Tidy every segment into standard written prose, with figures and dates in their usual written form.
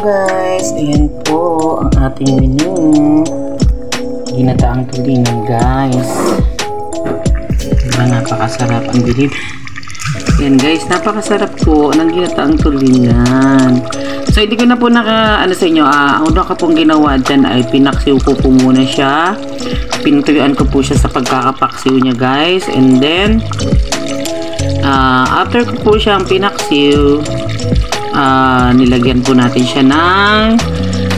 guys, ayan po ang ating menu. Ginataang tulingan guys. Diba, napakasarap ang bilib. Ayan guys, napakasarap po ng ginataang tulingan. So hindi ko na po sa inyo, ang una ko pong ginawa dyan ay pinaksiw ko po muna siya. Pinutuyuan ko po siya sa pagkakapaksiw niya guys. And then after ko po siyang pinaksiw, nilagyan po natin siya ng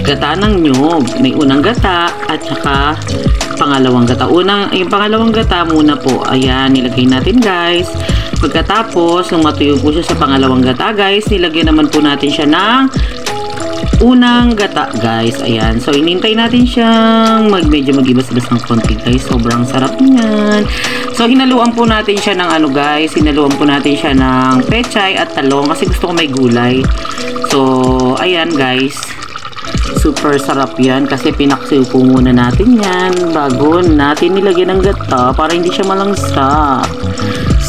gata ng nyug. May unang gata at saka pangalawang gata. Yung pangalawang gata muna po, ayan, nilagay natin guys. Pagkatapos, nung matuyo po siya sa pangalawang gata guys, nilagyan naman po natin siya ng unang gata guys. Ayan, so inintay natin siyang medyo mag-ibas-ibas ng konti guys. Sobrang sarap niyan. So hinaluan po natin siya ng guys, hinaluan po natin siya ng pechay at talong kasi gusto ko may gulay. So ayan guys, super sarap yan kasi pinaksiw po muna natin yan bago natin nilagyan ng gata para hindi siya malangsa.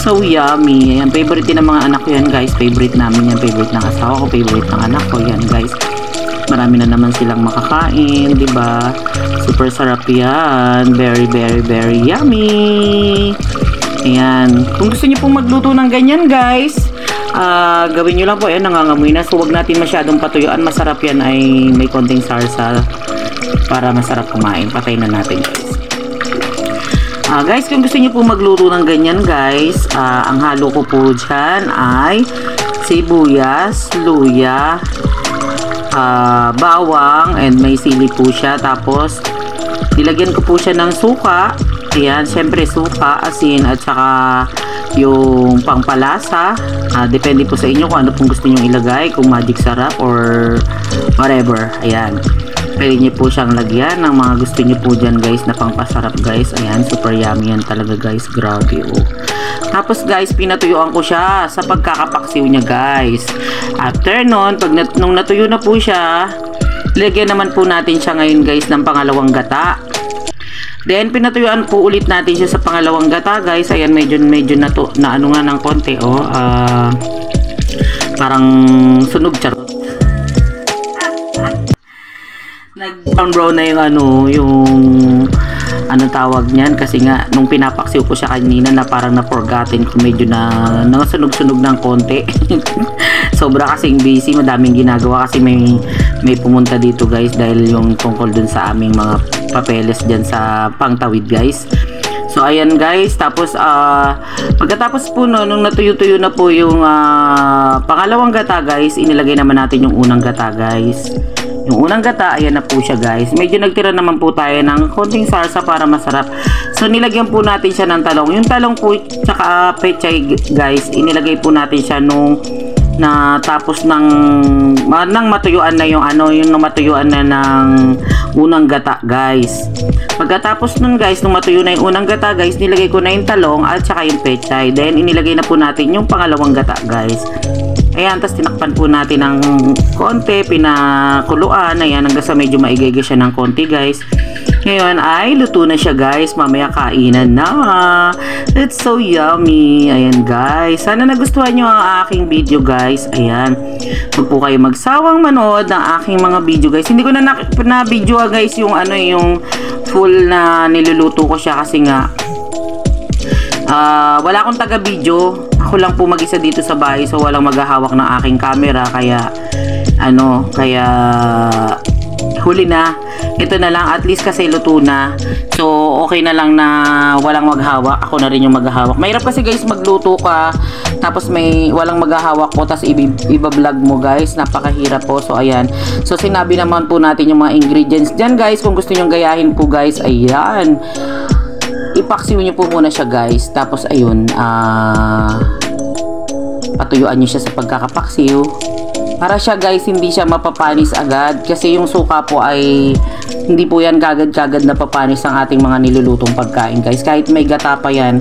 So yummy. Ayan, favorite din ng mga anak ko yan guys. Favorite namin yan, favorite ng asawa ko, favorite ng anak ko yan guys. Marami na naman silang makakain, diba? Super sarap yan. Very, very, very yummy. Ayan. Kung gusto niyo pong magluto ng ganyan guys, gawin nyo lang po. Ayan, nangangamoy na. So wag natin masyadong patuyuan. Masarap yan ay may konting sarsa para masarap kumain. Patay na natin guys. Guys, kung gusto niyo po magluto ng ganyan guys, ang halo ko po dyan ay sibuyas, luya, bawang, and may sili po siya. Tapos nilagyan ko po siya ng suka. Ayan, syempre suka, asin, at saka yung pangpalasa. Depende po sa inyo kung ano pong gusto nyo ilagay, kung magic sarap or whatever. Ayan, pwede nyo po siyang lagyan ng mga gusto nyo po dyan guys na pangpasarap guys. Ayan, super yummy yan talaga guys. Grabe oh. Tapos guys, pinatuyuan ko siya sa pagkakapaksiw niya guys. After nun, nung natuyo na po siya, lagyan naman po natin siya ngayon guys ng pangalawang gata. Then pinatuyuan po ulit natin siya sa pangalawang gata guys. Ayan, medyo na ng konti oh. Parang sunog, charot. Nag-brown na yung tawag niyan kasi nga nung pinapaksiw ko siya kanina na parang na-forgotten ko, medyo nasunog-sunog ng konti. Sobra kasing busy, madaming ginagawa kasi may pumunta dito guys dahil yung tungkol dun sa aming mga papeles dyan sa pangtawid guys. So ayan guys, tapos pagkatapos po nung natuyo-tuyo na po yung pangalawang gata guys, inilagay naman natin yung unang gata guys. Yung unang gata, ayan na po siya guys. Medyo nagtira naman po tayo ng konting sarsa para masarap. So nilagyan po natin siya ng talong. Yung talong po tsaka pechay guys, inilagay po natin siya nung tapos nang matuyuan na yung matuyuan na ng unang gata guys. Pagkatapos nun guys, nung matuyo na yung unang gata guys, nilagay ko na yung talong at saka yung pechay. Then inilagay na po natin yung pangalawang gata guys. Ayan, tapos tinakpan po natin ng konti, pinakuluan. Ayan, hanggang sa medyo maigay siya ng konti guys. Ngayon ay luto na siya guys. Mamaya kainan na. It's so yummy. Ayan guys, sana nagustuhan nyo ang aking video guys. Ayan, huwag po kayo magsawang manood ng aking mga video guys. Hindi ko na video guys yung yung full na niluluto ko siya kasi nga wala akong taga video. Ako lang po mag-isa dito sa bahay, so walang maghahawak ng aking camera, kaya huli na. Ito na lang, at least kasi luto na. So okay na lang na walang maghawak. Ako na rin yung maghahawak. Mahirap kasi guys magluto ka tapos may walang maghahawak po tapos iba-vlog mo guys. Napakahirap po. So ayan. So sinabi naman po natin yung mga ingredients dyan guys. Kung gusto nyo gayahin po guys, ayan, ipaksiw nyo po muna siya guys. Tapos ayun, patuyuan nyo siya sa pagkakapaksiw para siya guys hindi siya mapapanis agad kasi yung suka po ay hindi po yan kagad-kagad na papanis ang ating mga nilulutong pagkain guys. Kahit may gata pa yan,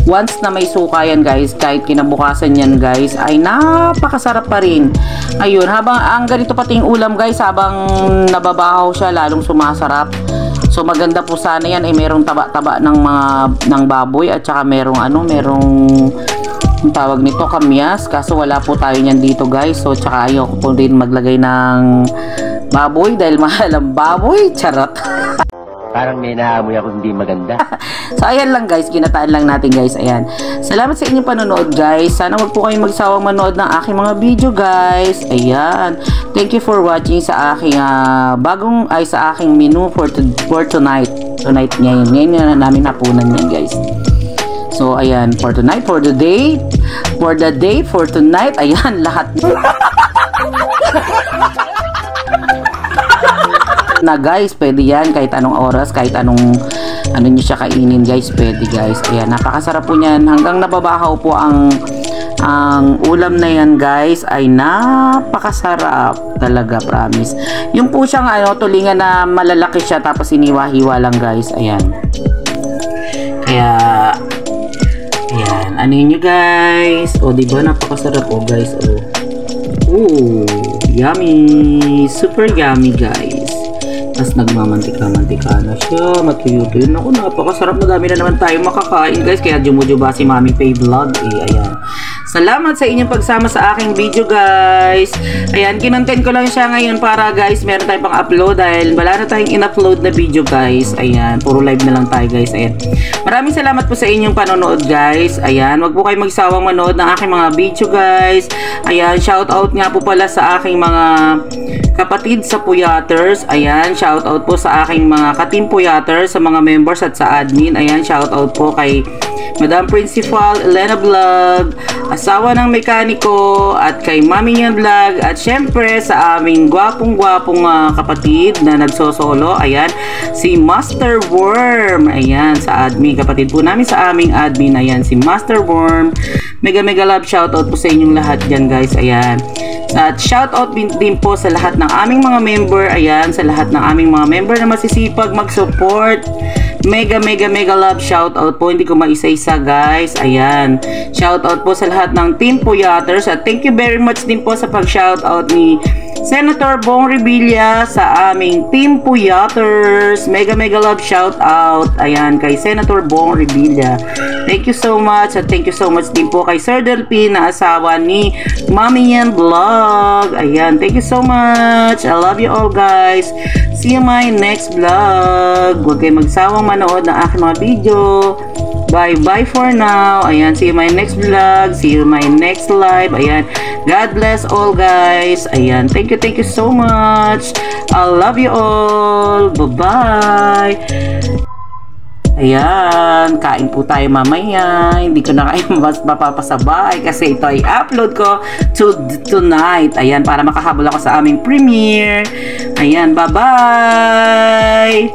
once na may suka yan guys, kahit kinabukasan yan guys, ay napakasarap pa rin. Ayun, habang ang ganito pating ulam guys, habang nababahaw siya lalong sumasarap. So maganda po sana yan ay merong taba-taba ng baboy at saka merong ang tawag nito, kamyas, kaso wala po tayo niyan dito guys. So tsaka ayoko po din maglagay ng baboy dahil mahal ang baboy. Charot. Parang may naamoy ako hindi maganda. So ayan lang guys, ginataan lang natin guys. Ayan. Salamat sa inyong panonood guys. Sana wag po kayong magsawang manood ng aking mga video guys. Ayan. Thank you for watching sa aking sa aking menu for tonight. Tonight ngayon. Ngayon na namin hapunan yan guys. So ayan, for tonight, for the day, for tonight. Ayan, lahat. Na guys, pwede yan kahit anong oras, kahit anong ano nyo siya kainin guys, pwede guys. Ayan, napakasarap po niyan. Hanggang nababahaw po ang ulam na yan guys, ay napakasarap talaga, promise. Yung po siyang tulingan na malalaki siya tapos iniwa-hiwa lang guys. Ayan. Kaya ayan, ano nyo guys. O diba, napakasarap po guys. Oh, yummy, super yummy guys. Tapos nagmamantika-mantika na siya, matuyo-tuyo. Naku, napakasarap, madami na naman tayo makakain guys. Kaya jumujuba si Mami Pay Vlog. Ayan. Salamat sa inyong pagsama sa aking video guys. Ayan, kinontent ko lang siya ngayon para guys, meron tayong pang upload dahil wala na tayong in-upload na video guys. Ayan, puro live na lang tayo guys. Ayan. Maraming salamat po sa inyong panonood guys. Ayan, wag po kayo magsawang manood ng aking mga video guys. Ayan, shout out nga po pala sa aking mga kapatid sa Puyaters. Ayan, shout out po sa aking mga ka-team Puyaters, sa mga members at sa admin. Ayan, shout out po kay Madam Principal Elena Vlog, asawa ng mekaniko, at kay Mami Nian Vlog, at syempre sa aming gwapong-gwapong kapatid na nagsosolo. Ayan, si Master Worm. Ayan, sa admin, kapatid po namin sa aming admin. Ayan, si Master Worm. Mega love shoutout po sa inyong lahat dyan guys. Ayan. At shoutout din po sa lahat ng aming mga member. Ayan, sa lahat ng aming mga member na masisipag mag-support. Mega love shoutout po. Hindi ko maisa-isa guys. Ayan. Shoutout po sa lahat ng Team Puyaters. At thank you very much din po sa pag-shoutout ni Senator Bong Revilla sa aming Team Puyaters. Mega love shoutout. Ayan, kay Senator Bong Revilla. Thank you so much. At thank you so much din po kay Sir Delphin na asawa ni Mami Nian Vlog. Ayan, thank you so much. I love you all guys. See you my next vlog. Huwag kayo magsawang manood ng aking mga video. Bye for now. Ayan, see you my next vlog. See you my next live. Ayan, God bless all guys. Ayan, thank you so much. I love you all. Bye-bye. Ayan, kain po tayo mamaya. Hindi ko na kayo mapapasabay kasi ito ay upload ko tonight. Ayan, para makahabol ako sa aming premiere. Ayan, bye-bye!